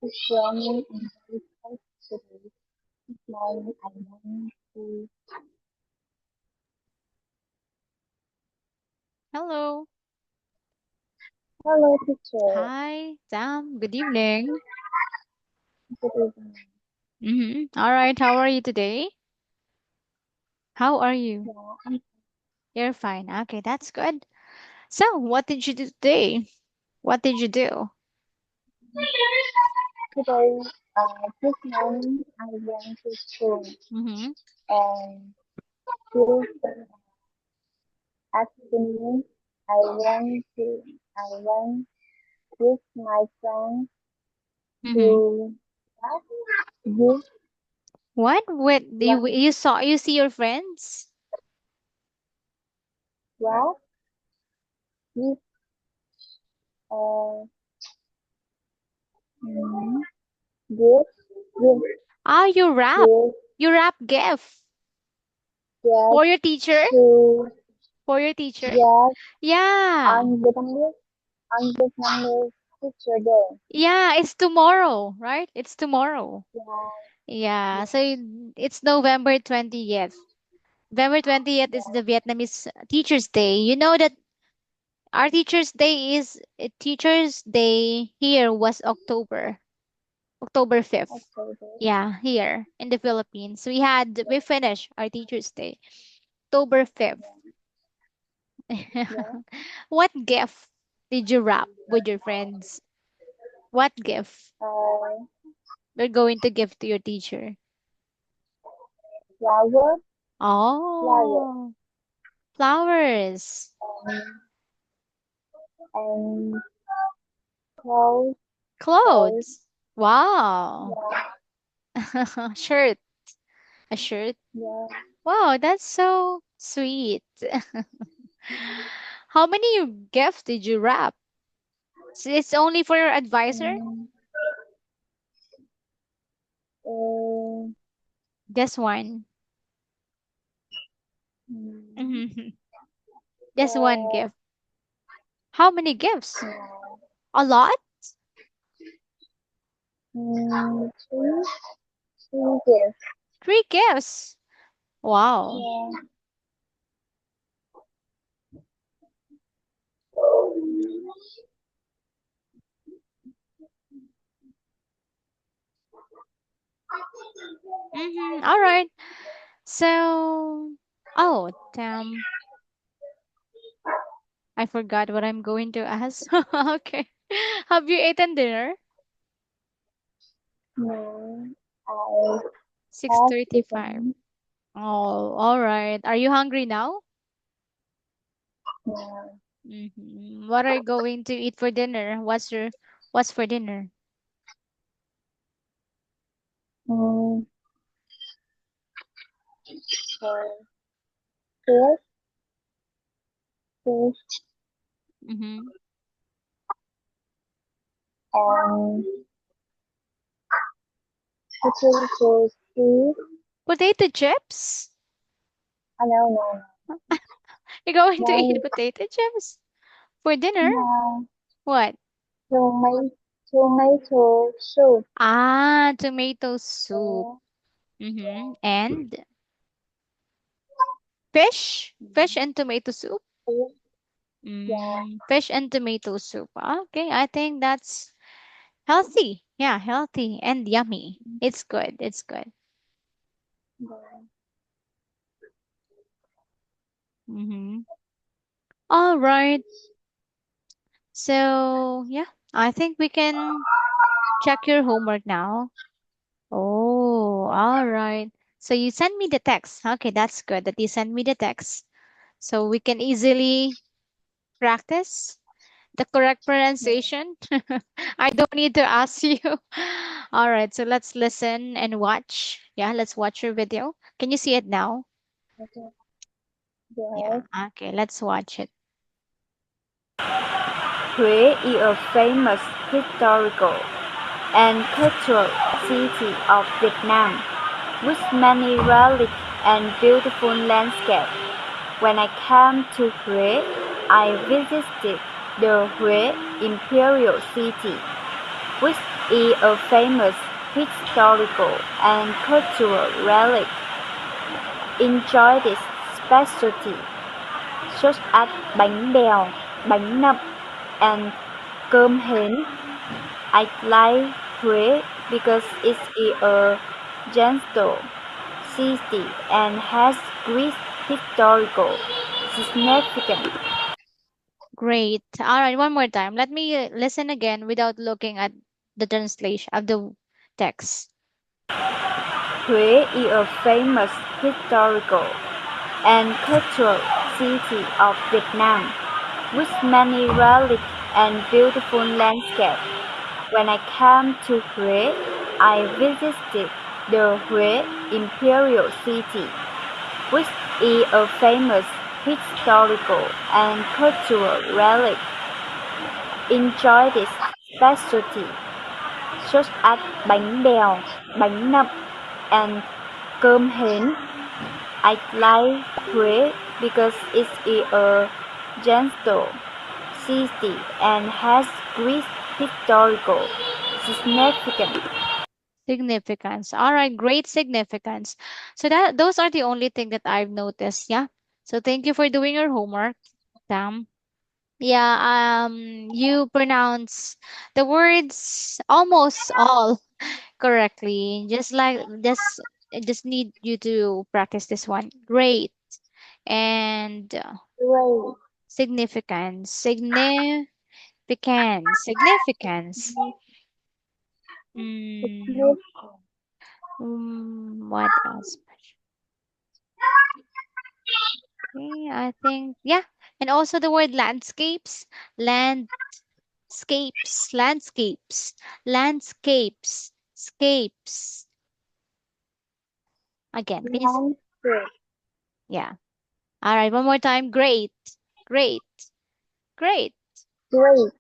It's raining and very cold today. This morning I went to Hello. hello teacher. Hi, Sam. Good evening. Good evening. All right. How are you today? How are you? Yeah, I'm You're fine. Okay, that's good. So, what did you do today? What did you do? today. This morning I went to school Mm-hmm. and this afternoon I went with my friends Mm-hmm. to give What? What? You one you saw? You see your friends? well give uh mm, give give Ah, you rap. give You rap GIF yes for your teacher. to For your teacher. yes Yeah. on Vietnamese teacher day. Yeah. It's tomorrow, right? It's tomorrow. Yeah, Yeah. So yeah, it's November 20th. November 20th is the Vietnamese Teachers' Day. You know that our Teachers' Day here was October 5th. October. Yeah, here in the Philippines. We finished our Teachers' Day, October 5th. Yeah, What gift did you wrap with your friends? What gift uh, you're going to give to your teacher? flower, flower, Oh, flowers, um, and clothes, clothes. clothes. Wow. Yeah, Shirt, a shirt. yeah. Wow, that's so sweet. How many gifts did you wrap? It's only for your advisor? Um, uh, Just one. mm, Mhm. Just one uh, gift. How many gifts? no, A lot? three, three gifts. Three gifts. Wow. Yeah, All right. So, oh, damn. I forgot what I'm going to ask. Okay. Have you eaten dinner? no, I have 6:35. eaten. Oh, all right. Are you hungry now? No, What are you going to eat for dinner? What's for dinner? mm, uh, fish, fish, Mm-hmm. and potato soup. Potato chips? No, no, You're going to eat no, potato chips for dinner? no, What? tomato soup. Ah, tomato soup. Uh, And fish? Fish and tomato soup? fish, yeah, Fish and tomato soup. Okay, I think that's healthy. Yeah, healthy and yummy. It's good. It's good. yeah, Mm-hmm. All right. So, yeah, I think we can check your homework now. Oh, all right. So you send me the text. Okay, that's good that you send me the text. So we can easily practice the correct pronunciation. I don't need to ask you. All right, so let's listen and watch. Yeah, let's watch your video. Can you see it now? okay, Yeah, yes, okay, let's watch it. Huế is a famous historical and cultural city of Vietnam, with many relics and beautiful landscapes. When I came to Huế, I visited the Huế Imperial City. which is a famous historical and cultural relic. Enjoy this specialty, such as bánh bèo, bánh nậm, and cơm hến. I like Huế because it is a gentle city and has great historical significance. Great. All right, one more time. Let me listen again without looking at the translation of the text. Huế is a famous historical and cultural city of Vietnam, with many relics and beautiful landscapes. When I came to Huế, I visited the Huế Imperial City, which is a famous historical and cultural relic. Enjoy this specialty, such as bánh bèo, bánh nậm, and cơm hến. I like Huế because it is a gentle city and has great historical significance. Significance. All right, great significance. So those are the only thing that I've noticed. Yeah. So thank you for doing your homework, Sam. Yeah, you pronounce the words almost all correctly. Just need you to practice this one. Great and Great. significance. Significance. Mm, Significant. what else? Okay, I think yeah. And also the word landscapes, landscapes, scapes. Again, can you? Landscape. Yeah. All right, one more time. Great, great, great. Great.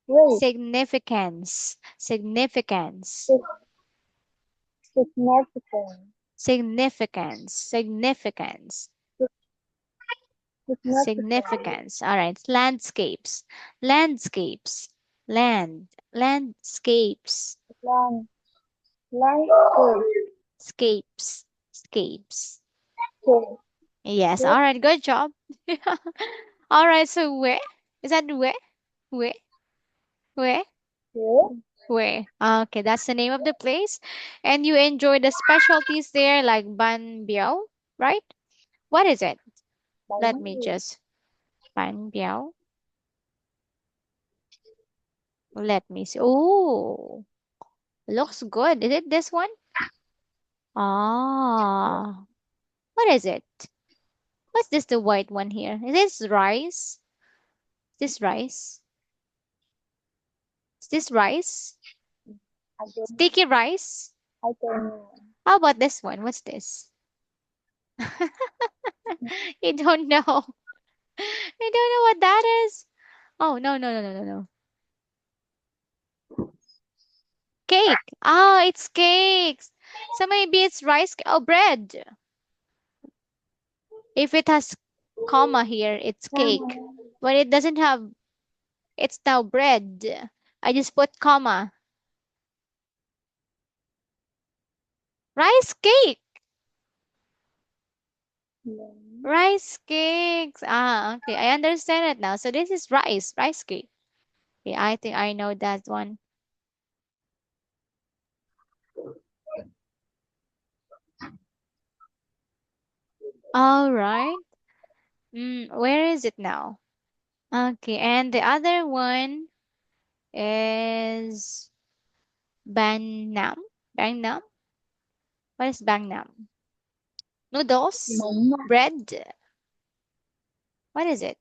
Great. Significance, Sig- Significant. significance. Sig- Significant. Significance. All right. Landscapes. Landscapes. Land. Landscape. Scapes. Scapes. Scape. Yes. All right. Good job. All right. So where? Is that where? Where? Where? Scape. Where? Okay. That's the name of the place. And you enjoy the specialties there like Ban Biao, right? What is it? Let me Bánh. just Ban Biao. Let me see. Oh, looks good. Is it this one? Ah, what is it? What's this, the white one here? Is this rice? Is this rice? Is this rice? I don't know. Sticky rice? I don't know. How about this one? What's this? You don't know. You don't know what that is? Oh, no, no, no, no, no, no. Cake. Ah, it's cakes. So maybe it's rice. Oh, bread. If it has comma here, it's cake. But it doesn't have, it's now bread. I just put comma. Rice cake. Yeah. Rice cakes. Ah, okay. I understand it now. So this is rice cake. Okay, I think I know that one. All right. Where is it now? Okay, and the other one is Bangnam. Bangnam? What is Bangnam? Noodles? Bánh. Bread? What is it?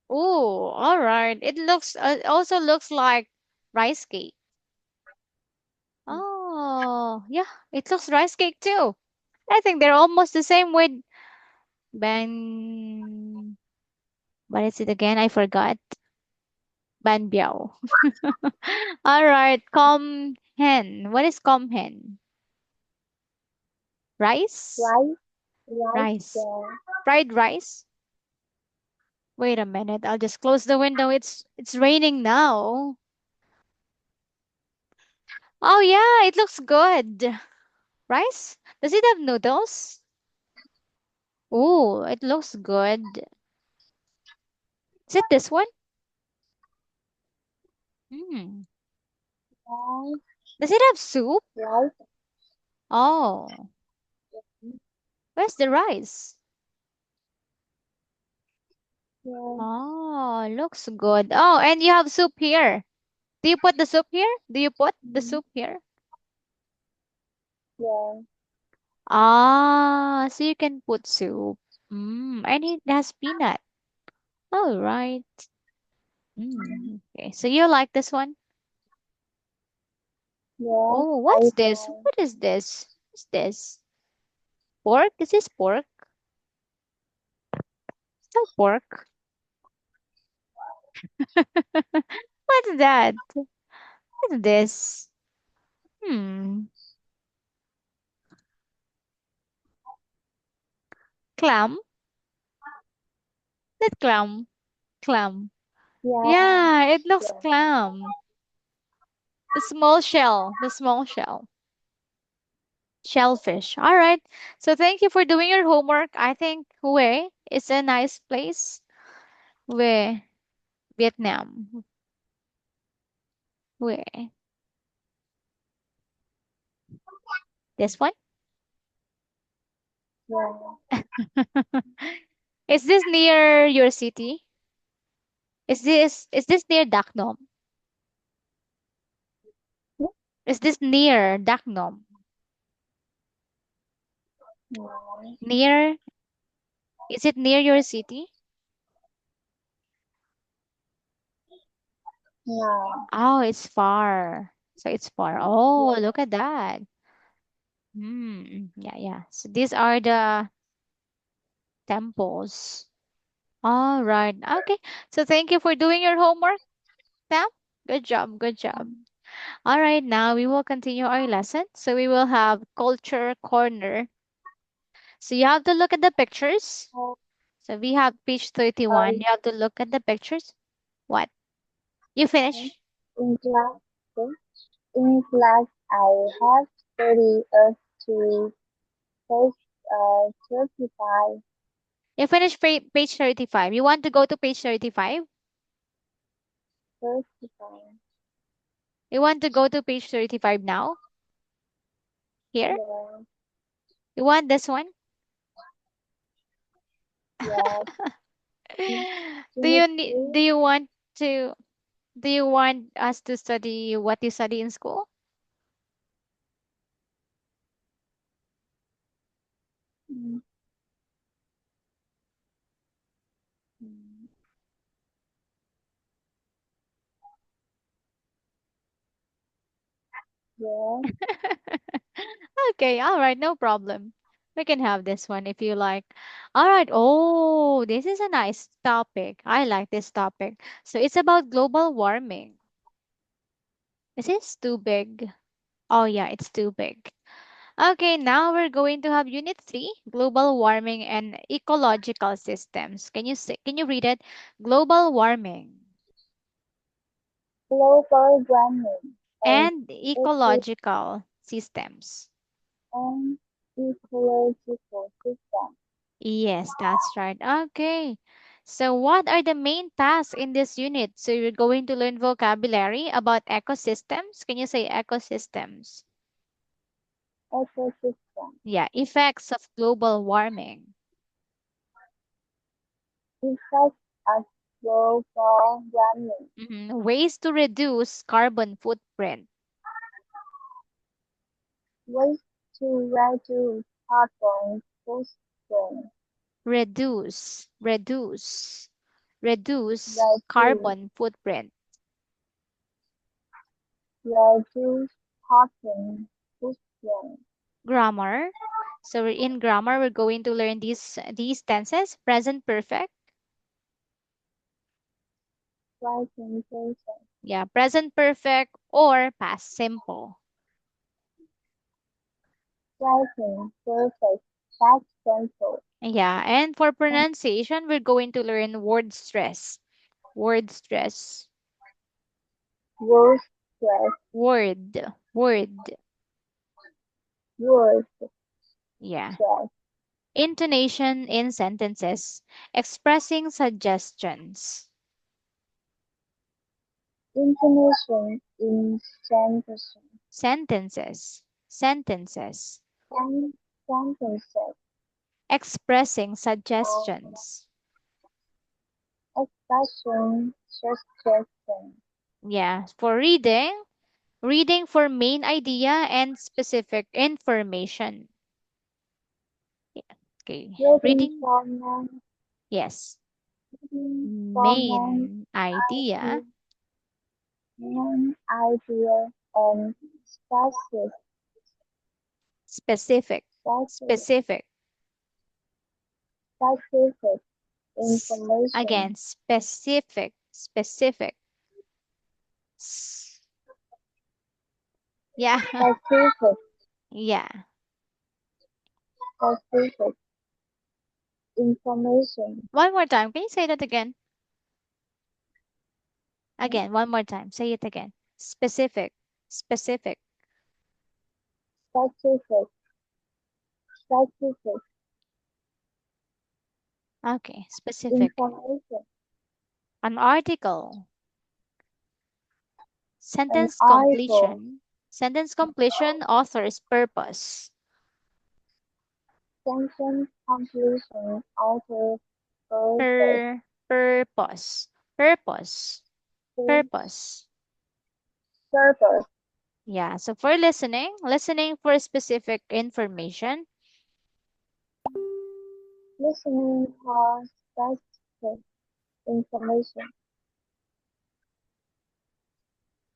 Oh, all right. It also looks like rice cake. Oh, yeah, it looks rice cake too. I think they're almost the same with Ban. What is it again? I forgot. Ban Biao. All right. Com hen. What is com hen? Rice? Rice. Rice. Rice. Ball. Fried rice? Wait a minute. I'll just close the window. It's raining now. Oh yeah, it looks good. Rice? Does it have noodles? Oh, it looks good. Is it this one? Hmm. Rice, Does it have soup? rice, Oh, where's the rice? yeah, Oh, looks good. Oh, and you have soup here. Do you put the soup here? Do you put the mm, soup here? yeah, Ah, so you can put soup. And it has peanut. All right. Okay, so you like this one? yeah, Oh, I what's this? try. What is this? What's this? Pork? Is this pork? Still pork. What's that? What's this? Hmm. Clam? That clam. Clam. Yeah, Yeah, it looks yeah, clam. The small shell. The small shell. Shellfish. All right. So thank you for doing your homework. I think Hue is a nice place. Hue, Vietnam. Hue. This one? yeah. Is this near your city? Is this near Dak Nong? Is this near Dak Nong? No, Near? Is it near your city? no, Oh, it's far. So it's far. Oh, look at that. Yeah, yeah. So these are the temples. All right. Okay. So thank you for doing your homework, Sam. Good job. Good job. All right. Now we will continue our lesson. So we will have culture corner. So you have to look at the pictures. yeah. So we have page 31. I You have to look at the pictures. What? You finish? in class, in class, I have studied a to page 35, You finish page 35. You want to go to page 35? 35. You want to go to page 35 now? Here? Yeah, You want this one? yeah. Do Chemistry, you want to do you want us to study what you study in school? mm, mm, yeah, Okay, all right, no problem. We can have this one if you like. All right. Oh, this is a nice topic. I like this topic. So it's about global warming. Is this too big? Oh yeah, it's too big. Okay, now we're going to have Unit 3, Global Warming and Ecological Systems. Can you read it? Global warming global warming and and eco ecological systems. and ecological system. Yes, that's right. Okay. So what are the main tasks in this unit? So you're going to learn vocabulary about ecosystems. Can you say ecosystems? Ecosystem Yeah, effects of global warming. effects of global warming, Ways to reduce carbon footprint. ways to reduce carbon footprint, Reduce reduce carbon footprint. reduce carbon footprint, Grammar. So we're in grammar, we're going to learn these tenses. Present perfect. writing person, Yeah, present perfect or past simple. writing perfect, past simple. Yeah, and for pronunciation, we're going to learn word stress. Word stress. Word stress. Word. Word. Word Yeah. stress. Intonation in sentences. Expressing suggestions. Intonation in sentences. Sentences. Sentences. Sentences. Expressing suggestions. Expression. Suggestion. Yeah. For reading, reading for main idea and specific information. Yeah. Okay. Waiting Reading, for man. yes. Waiting for man. Main idea, Main idea and specific. specific, Specific. specific. Specific information. Again, specific, specific. S- Yeah, Specific. yeah. Specific information. One more time. Can you say that again? Again, one more time. Say it again. Specific, specific. Specific. Specific Okay, specific. information. An article. An Sentence article. completion. Sentence completion, author's purpose. Sentence completion. Author purpose. Purpose. Purpose. Purpose. Purpose. Yeah, so for listening, listening for specific information. Listening for specific information.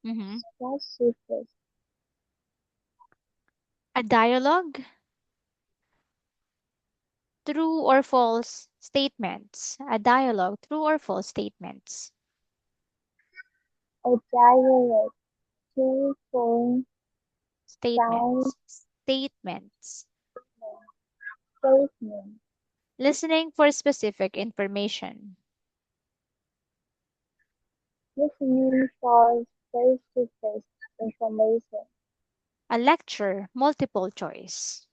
Mhm. Specific. A dialogue, true or false statements. A dialogue, true or false statements. A dialect. Two phone sound Statements. Statements. statement. Listening for specific information. Listening for specific information. A lecture, multiple choice.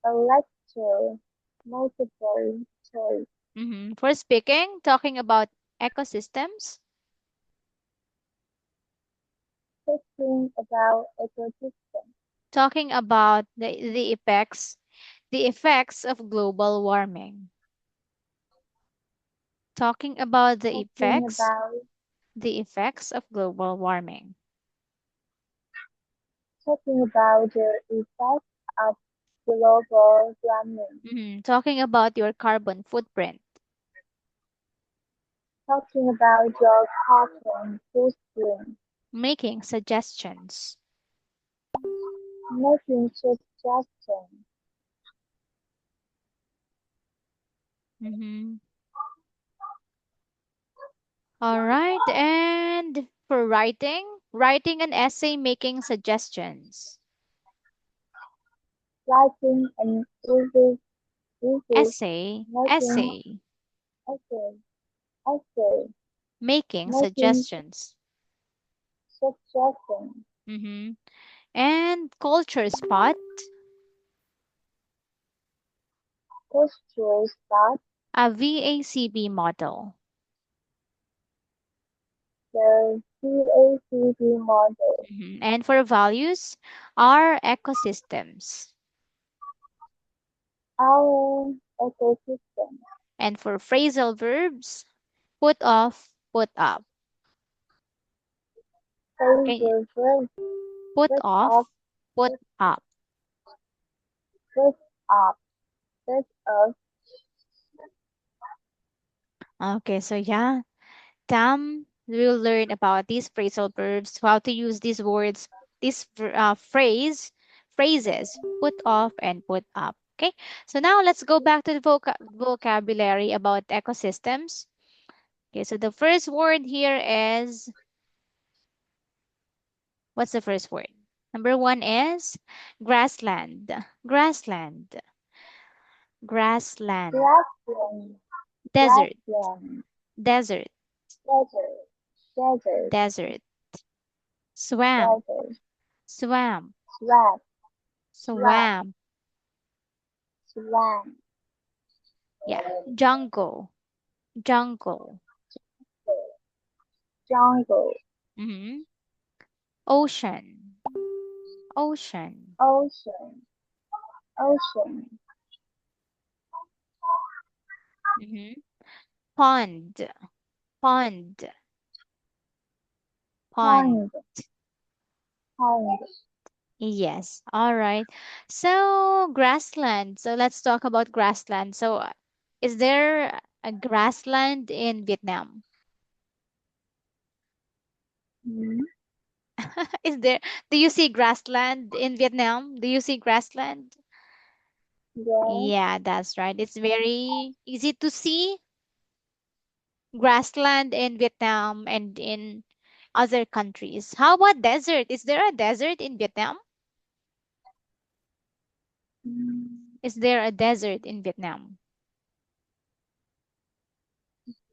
A lecture. Multiple choice. For speaking, talking about ecosystems. Talking about ecosystem. Talking about the effects of global warming. Talking about Talking about the effects of global warming. talking about the effects of global warming. Talking about your carbon footprint. Talking about your carbon footprint. Making suggestions. Making suggestions. Mm-hmm. All right, and for writing, writing an essay, making suggestions. Writing an easy Essay, making essay, essay. Essay. making Making suggestions. suggestions. Mm-hmm. And culture spot, Cultural start. a VACB model. The CACD model. And for values, are ecosystems. Our ecosystem. And for phrasal verbs, put off, put up. Okay, Phrasal verb. put Put off, up. put up. Put up. Put up. Okay, so yeah, we'll learn about these phrasal verbs, how to use these words, phrases, put off and put up. Okay, so now let's go back to the vocabulary about ecosystems. Okay, so the first word here is, what's the first word? Number one is grassland. Grassland. Grassland. Grassland. Desert. Grassland. Desert. Desert. Desert. Desert. Swamp. Desert. Swamp. Swamp. Swamp. Swamp. Swamp. Yeah. Jungle. Jungle. Jungle. Mm-hmm. Ocean. Ocean. Ocean. Ocean. Mm-hmm. Pond. Pond. Pond. Pond. Pond. Yes. All right. So grassland. So let's talk about grassland. So is there a grassland in Vietnam? Hmm. Is there, do you see grassland in Vietnam? Do you see grassland? Yes. Yeah, that's right. It's very easy to see grassland in Vietnam and in other countries. How about desert? Is there a desert in Vietnam? Mm, Is there a desert in Vietnam?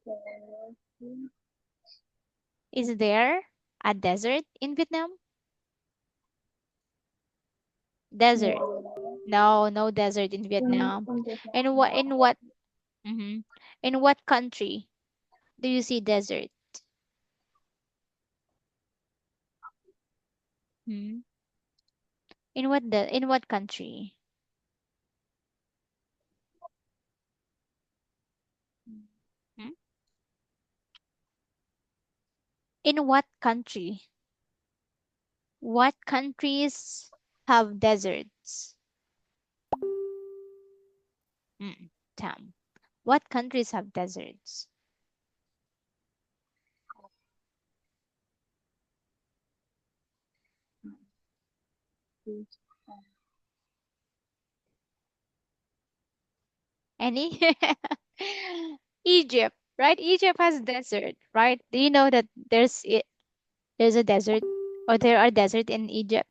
yes. Is there a desert in Vietnam? Desert. No. No, no desert in Vietnam. In Vietnam, In what in no. what in what country do you see desert? Hmm? In what country? Hmm? In what country? What countries have deserts? Mm, Tam. What countries have deserts? Any? Egypt, right? Egypt has desert, right? Do you know that there's a desert or there are desert in Egypt?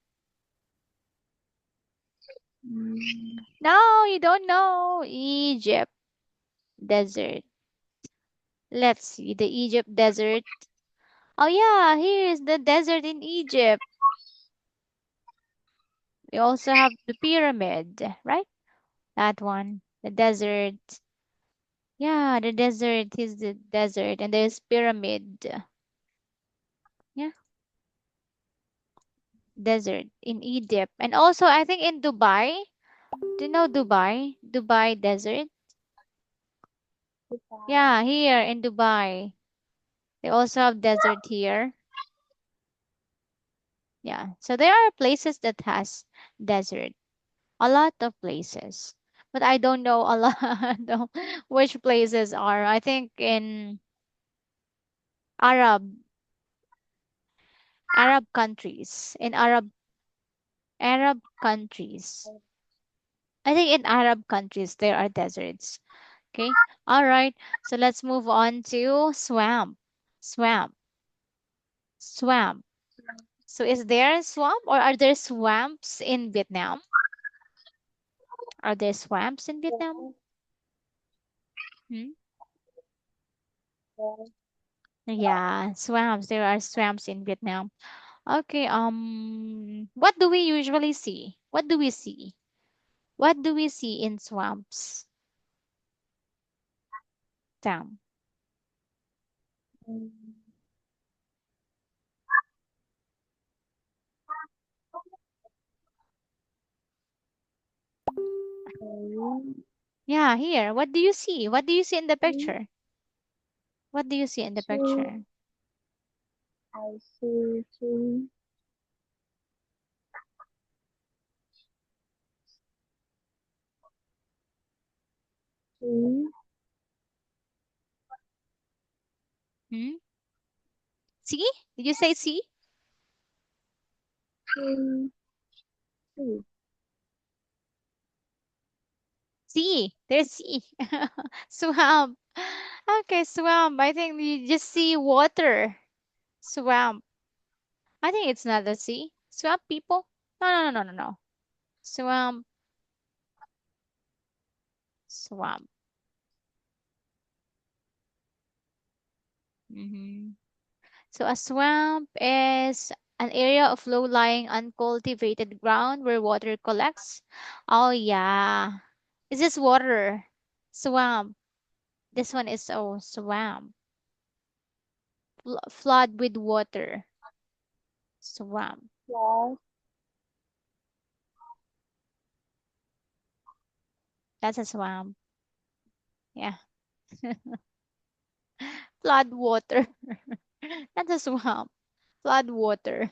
Mm, No, you don't know. Egypt desert. Let's see the Egypt desert. Oh yeah, here is the desert in Egypt. We also have the pyramid, right? That one, the desert. Yeah, the desert is the desert, and there's pyramid. Yeah, desert in Egypt, and also I think in Dubai. Do you know Dubai? Dubai desert. Dubai. Yeah, here in Dubai, they also have desert here. Yeah, so there are places that has desert, a lot of places, but I don't know a lot of which places are. I think in Arab Arab countries, in Arab countries. I think in Arab countries there are deserts. Okay. All right. So let's move on to swamp. Swamp. Swamp. So is there a swamp or are there swamps in Vietnam? Are there swamps in Vietnam? Yes, Hmm? yes. Yeah, swamps. There are swamps in Vietnam. Okay, what do we usually see? What do we see? What do we see in swamps? Tam. Mm, okay. Yeah, here. What do you see? What do you see in the Tree. picture? What do you see in the Tree. picture? I see tree. Tree. Hmm? See? Did you say see? Tree. Tree. See, there's sea. Swamp. Okay, swamp. I think you just see water. Swamp. I think it's not the sea. Swamp people. No. Swamp. Swamp. So a swamp is an area of low-lying, uncultivated ground where water collects. Oh yeah. Is this water? Swamp. This one is swamp. Flood with water. Swamp. Yes. That's a swamp. Yeah. Flood water. That's a swamp. Flood water.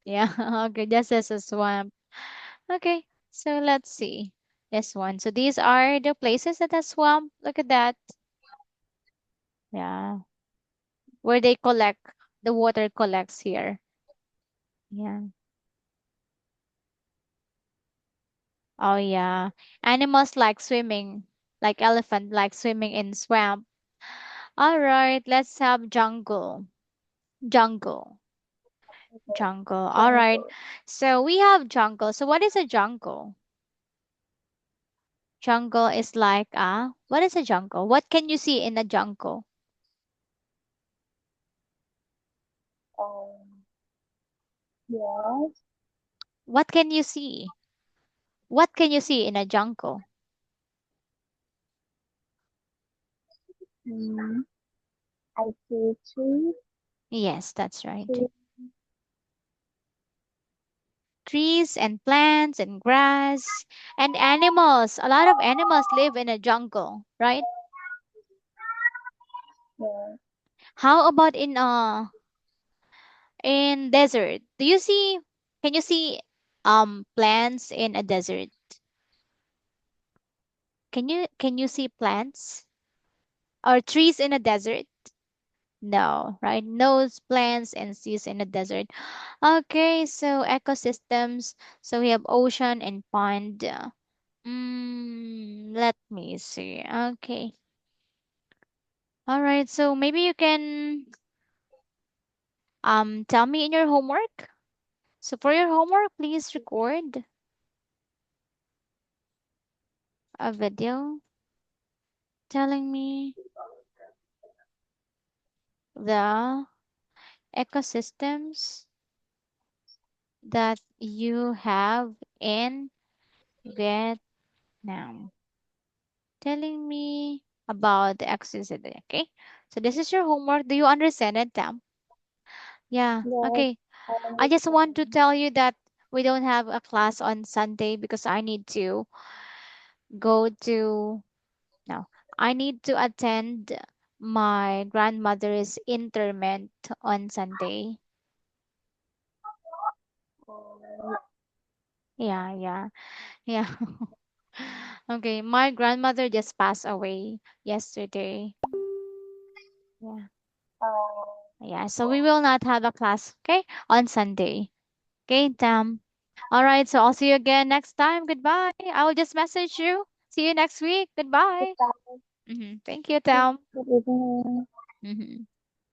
Yeah. Okay. This is a swamp. Okay. So let's see. This one. So these are the places that have swamp. Look at that. Yeah. Where they collect, the water collects here. Yeah. Oh yeah. Animals like swimming, like elephant like swimming in swamp. All right, let's have jungle. Jungle. Okay. Jungle. All right. Jungle. So we have jungle. So what is a jungle? Jungle is like what is a jungle? What can you see in a jungle? Um, yes. What can you see? What can you see in a jungle? Mm, I see trees. Yes, that's right. Tree. Trees and plants and grass and animals. A lot of animals live in a jungle, right? Yes. How about in desert? Can you see plants in a desert? Can you see plants or trees in a desert? No, right? No plants and trees in a desert. Okay, so ecosystems. So we have ocean and pond. Let me see. Okay. All right. So maybe you can tell me in your homework. So for your homework, please record a video telling me the ecosystems that you have in Vietnam. Telling me about the ecosystem. Okay. So this is your homework. Do you understand it, Tam? Yeah. Yes. Okay. I I just want to understand. tell you that we don't have a class on Sunday because I need to go to, no, I need to attend my grandmother's interment on Sunday. Um, Yeah. Yeah. Okay, my grandmother just passed away yesterday. Yeah. Yeah, so we will not have a class, okay, on Sunday. Okay, Tam. All right, so I'll see you again next time. Goodbye. I will just message you. See you next week. Goodbye. goodbye. Thank you, Tam. Good evening.